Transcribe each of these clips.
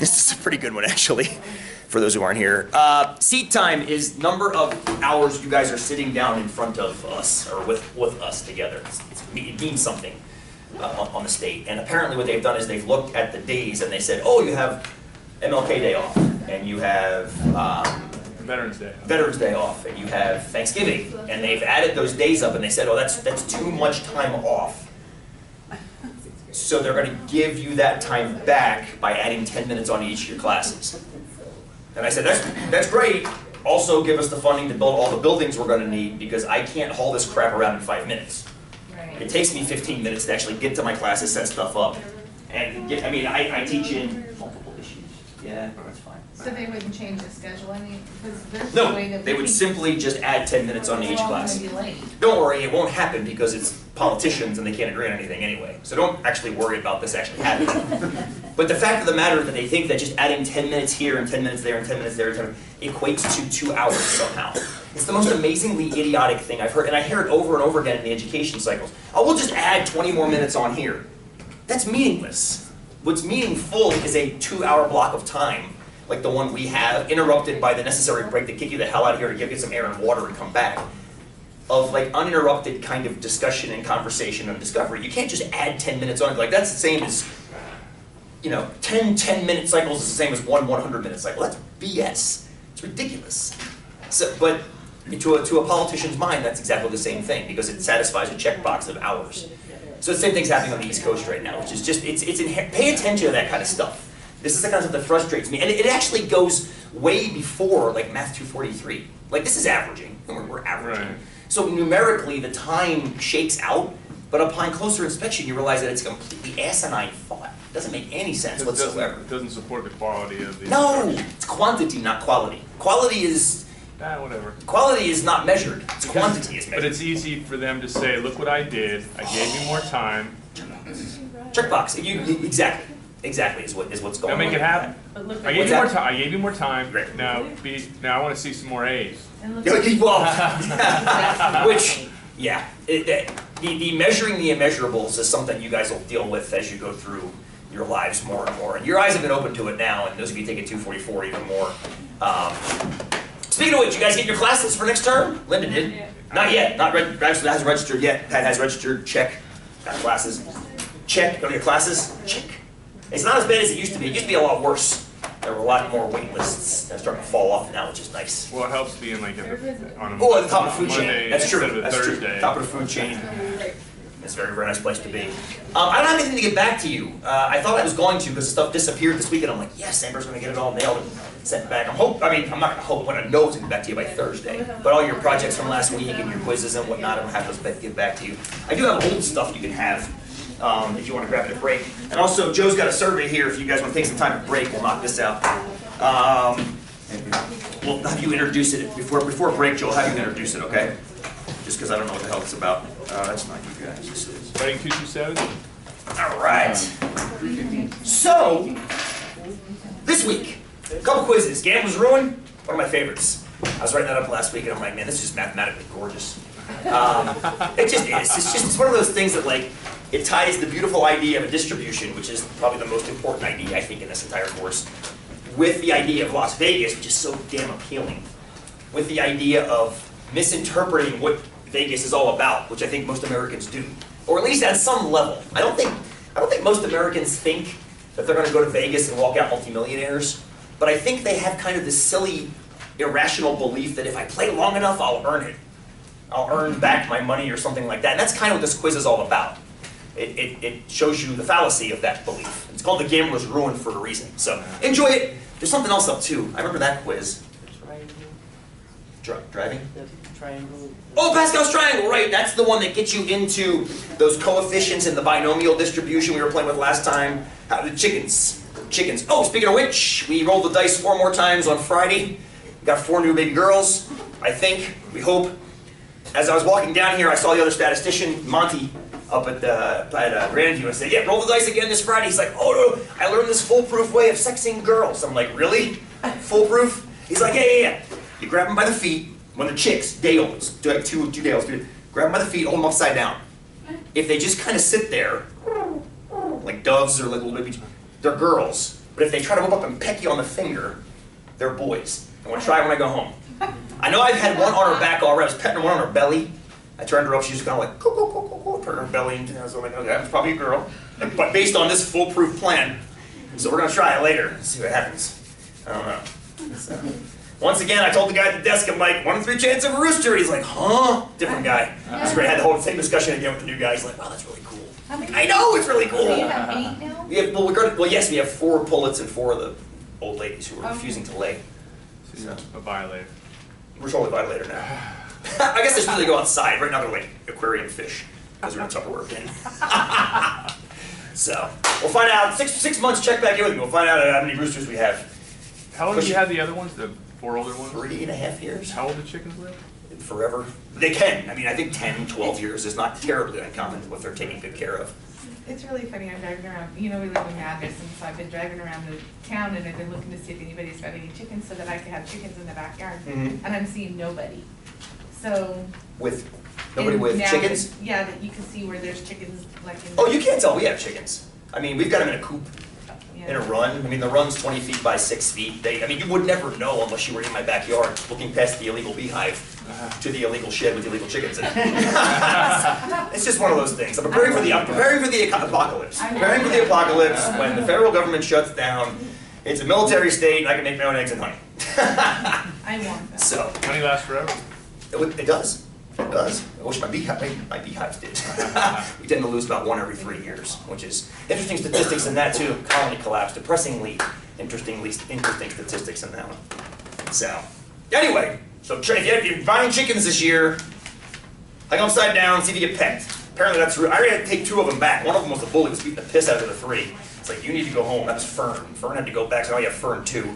This is a pretty good one, actually, for those who aren't here. Seat time is number of hours you guys are sitting down in front of us, or with us together. It means something on the state. And apparently what they've done is they've looked at the days and they said, oh, you have MLK Day off, and you have Veterans Day. Veterans Day off, and you have Thanksgiving, and they've added those days up, and they said, oh, that's too much time off. So they're going to give you that time back by adding 10 minutes on each of your classes. And I said, that's great. Also give us the funding to build all the buildings we're going to need, because I can't haul this crap around in 5 minutes. Right. It takes me 15 minutes to actually get to my classes, set stuff up. And I mean, I teach in multiple issues. Yeah, that's fine. So they wouldn't change the schedule any, because there's No, no way that they would simply just add 10 minutes on each class. Be late. Don't worry, it won't happen because it's politicians and they can't agree on anything anyway. So don't actually worry about this actually happening. But the fact of the matter is that they think that just adding 10 minutes here and 10 minutes there and 10 minutes there and 10 equates to 2 hours somehow. It's the most amazingly idiotic thing I've heard, and I hear it over and over again in the education cycles. Oh, we'll just add 20 more minutes on here. That's meaningless. What's meaningful is a 2-hour block of time, like the one we have, interrupted by the necessary break to kick you the hell out of here to give you some air and water and come back, of like uninterrupted kind of discussion and conversation and discovery. You can't just add 10 minutes on it. Like that's the same as, you know, 10 10-minute cycles is the same as one 100-minute cycle. That's BS. It's ridiculous. So, but to a politician's mind, that's exactly the same thing because it satisfies a checkbox of hours. So the same thing's happening on the East Coast right now, which is just, pay attention to that kind of stuff. This is the kind of stuff that frustrates me. And it actually goes way before like Math 243. Like this is averaging, and we're averaging. Right. So numerically the time shakes out, but upon closer inspection you realize that it's a completely asinine thought. It doesn't make any sense whatsoever. It doesn't support the quality of the No, instruction. it's quantity, not quality. Quality is not measured. It's quantity is measured. But it's easy for them to say, look what I did. I gave you more time. Checkbox. Exactly is what's going Now on. make it happen. But look I at gave you that? more time. I gave you more time. Great. Now I want to see some more A's. and look Yeah, at well, which, yeah, the measuring the immeasurables is something you guys will deal with as you go through your lives more and more. And your eyes have been open to it now, and those of you taking 244 even more. Speaking of which, you guys get your classes for next term? Linda did. Not yet. Actually, hasn't registered yet. Pat has registered. Check. Got classes. Check. Go to your classes. Check. It's not as bad as it used to be. It used to be a lot worse. There were a lot more wait lists that are starting to fall off now, which is nice. Well, it helps being like on a Oh, at the top of the food Monday chain. That's true. instead of a That's true. Thursday. Top of the food chain. It's a very, very nice place to be. I don't have anything to get back to you. I thought I was going to because stuff disappeared this weekend. I'm like, yes, Amber's going to get it all nailed and sent back. I'm not going to hope. I'm going to know it's going to get back to you by Thursday. But all your projects from last week and your quizzes and whatnot, I'm going to have those get back to you. I do have old stuff you can have if you want to grab it at break. And also, Joe's got a survey here. If you guys want to take some time to break, we'll knock this out. We'll have you introduce it. Before break, Joe, I'll have you introduce it, okay? Just because I don't know what the hell it's about. That's not you guys. This is. Writing 227? All right. So, this week, a couple quizzes. Gambler's Ruin, one of my favorites. I was writing that up last week, and I'm like, man, this is just mathematically gorgeous. It just is. It's one of those things that, like, it ties the beautiful idea of a distribution, which is probably the most important idea, I think, in this entire course, with the idea of Las Vegas, which is so damn appealing, with the idea of misinterpreting what Vegas is all about, which I think most Americans do, or at least at some level. I don't think most Americans think that they're going to go to Vegas and walk out multimillionaires, but I think they have kind of this silly, irrational belief that if I play long enough, I'll earn it. I'll earn back my money or something like that. And that's kind of what this quiz is all about. It shows you the fallacy of that belief. It's called the Gambler's Ruin for a reason. So enjoy it. There's something else up too. I remember that quiz. Driving? Triangle. Oh, Pascal's triangle, right. That's the one that gets you into those coefficients in the binomial distribution we were playing with last time. The chickens. Oh, speaking of which, we rolled the dice 4 more times on Friday. We got 4 new baby girls, I think, we hope. As I was walking down here, I saw the other statistician, Monty, up at Grandview, and I said, yeah, roll the dice again this Friday. He's like, oh no, I learned this foolproof way of sexing girls. I'm like, really? Foolproof? He's like, yeah. You grab them by the feet. When they're chicks, Dales, two Dales, grab them by the feet, hold them upside down. If they just kind of sit there, like doves or like little babies, they're girls. But if they try to whip up and peck you on the finger, they're boys. And we'll try it when I go home. I know I've had one on her back already. I was petting her one on her belly. I turned her up, she was kind of like, coo, coo, coo, coo, coo, turned her belly, and I was like, okay, that's probably a girl. But based on this foolproof plan, so we're going to try it later and see what happens. I don't know. So, once again, I told the guy at the desk, I'm like, 1 in 3 chance of a rooster. He's like, huh? Different guy. It's great. I had the whole same discussion again with the new guy. He's like, wow, that's really cool. How many? I know, it's really cool. So you have 8 now? We have, well, yes, we have 4 pullets and 4 of the old ladies who are refusing to lay. So you're a violator. We're totally violator now. I guess they should really go outside. Right now they're like aquarium fish because we're in Tupperware bin. So we'll find out. Six months. Check back in with me. We'll find out how many roosters we have. How long have you had the other ones? The 4 older ones? 3.5 years. How old do chickens live? Forever. They can. I mean, I think 10, 12 years is not terribly uncommon if they're taken good care of. It's really funny, I'm driving around, you know, we live in Madison, so I've been driving around the town and I've been looking to see if anybody's got any chickens so that I could have chickens in the backyard. Mhm. And I'm seeing nobody. So. With nobody and with now chickens? that- Yeah, that you can see where there's chickens like in. Oh, you can't tell. We have chickens. I mean, we've got them in a coop. Yeah. In a run. I mean, the run's 20 feet by 6 feet. I mean, you would never know unless you were in my backyard looking past the illegal beehive to the illegal shed with the illegal chickens in it. It's just one of those things. I'm preparing for the apocalypse. Preparing for the apocalypse when the federal government shuts down. It's a military state and I can make my own eggs and honey. I want that. So, Honey lasts forever. it does. It does. I wish my beehives did. We tend to lose about 1 every 3 years, which is interesting statistics in that too. Colony collapse, depressingly interesting statistics in that one. So, anyway, so if you're buying chickens this year, hang upside down, see if you get pecked. Apparently that's true. I already had to take 2 of them back. One of them was the bully, was beating the piss out of the 3. It's like, you need to go home. That was Fern. Fern had to go back, so now you have Fern 2.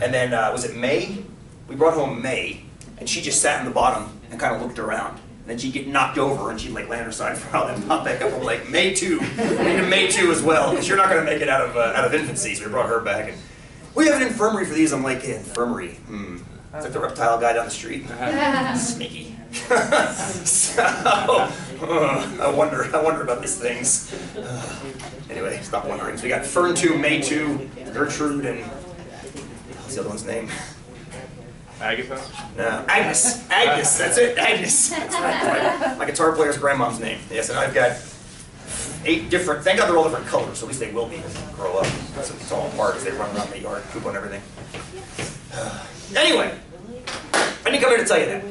And then, was it May? We brought home May. And she just sat in the bottom and kind of looked around. And then she'd get knocked over and she'd like land her side for a while, then pop back up. I'm like, May 2. We need a May 2 as well, because you're not going to make it out of infancy. So we brought her back. And we have an infirmary for these. I'm like, yeah, infirmary. It's like the reptile guy down the street. Sneaky. So, I wonder about these things. Anyway, stop wondering. So we got Fern 2, May 2, Gertrude, and what's the other one's name? Agatha? No, Agnes. Agnes, that's it, Agnes. That's my guitar player's grandmom's name. Yes, and I've got 8 different, thank God they're all different colors, so at least they will be as they grow up. So it's all apart as they run around the yard, poop on everything. Anyway, I didn't come here to tell you that.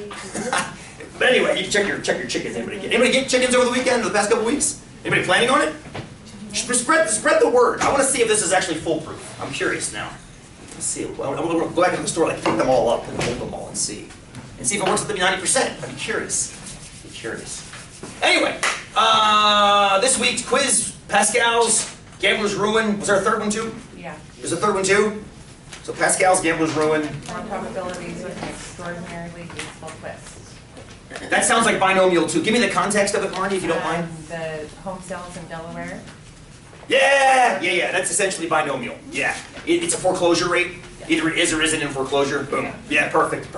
But anyway, you check your chickens. Anybody get chickens over the weekend or the past couple weeks? Anybody planning on it? Spread the word. I want to see if this is actually foolproof. I'm curious now. Let's see. Well, I'm going to go back into the store, like pick them all up and hold them all and see if it works at the 90%. I'd be curious. Anyway, this week's quiz, Pascal's Gambler's Ruin. Was there a third one too? Yeah. There's a third one too? So Pascal's Gambler's Ruin. More probabilities with an extraordinarily useful twist. That sounds like binomial too. Give me the context of it, Marty, if you don't mind. The home sales in Delaware. Yeah. That's essentially binomial. Yeah. It's a foreclosure rate. Either it is or isn't in foreclosure. Boom. Yeah, perfect.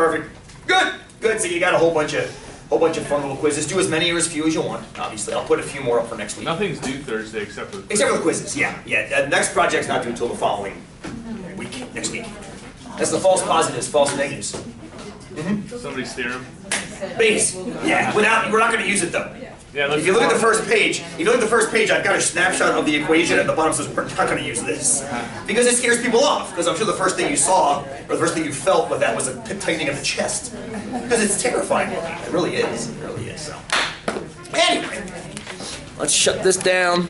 Good. So you got a whole bunch of fun little quizzes. Do as many or as few as you want. Obviously, I'll put a few more up for next week. Nothing's due Thursday except for the Except for the quizzes. Yeah. Next project's not due until the following week. Next week. That's the false positives, false negatives. Somebody's theorem. Base. Yeah. We're not going to use it though. Yeah, If you look at the first page, I've got a snapshot of the equation at the bottom says we're not going to use this. Because it scares people off. Because I'm sure the first thing you saw, or the first thing you felt with that was a tightening of the chest. Because it's terrifying looking. It really is. So. Anyway, let's shut this down.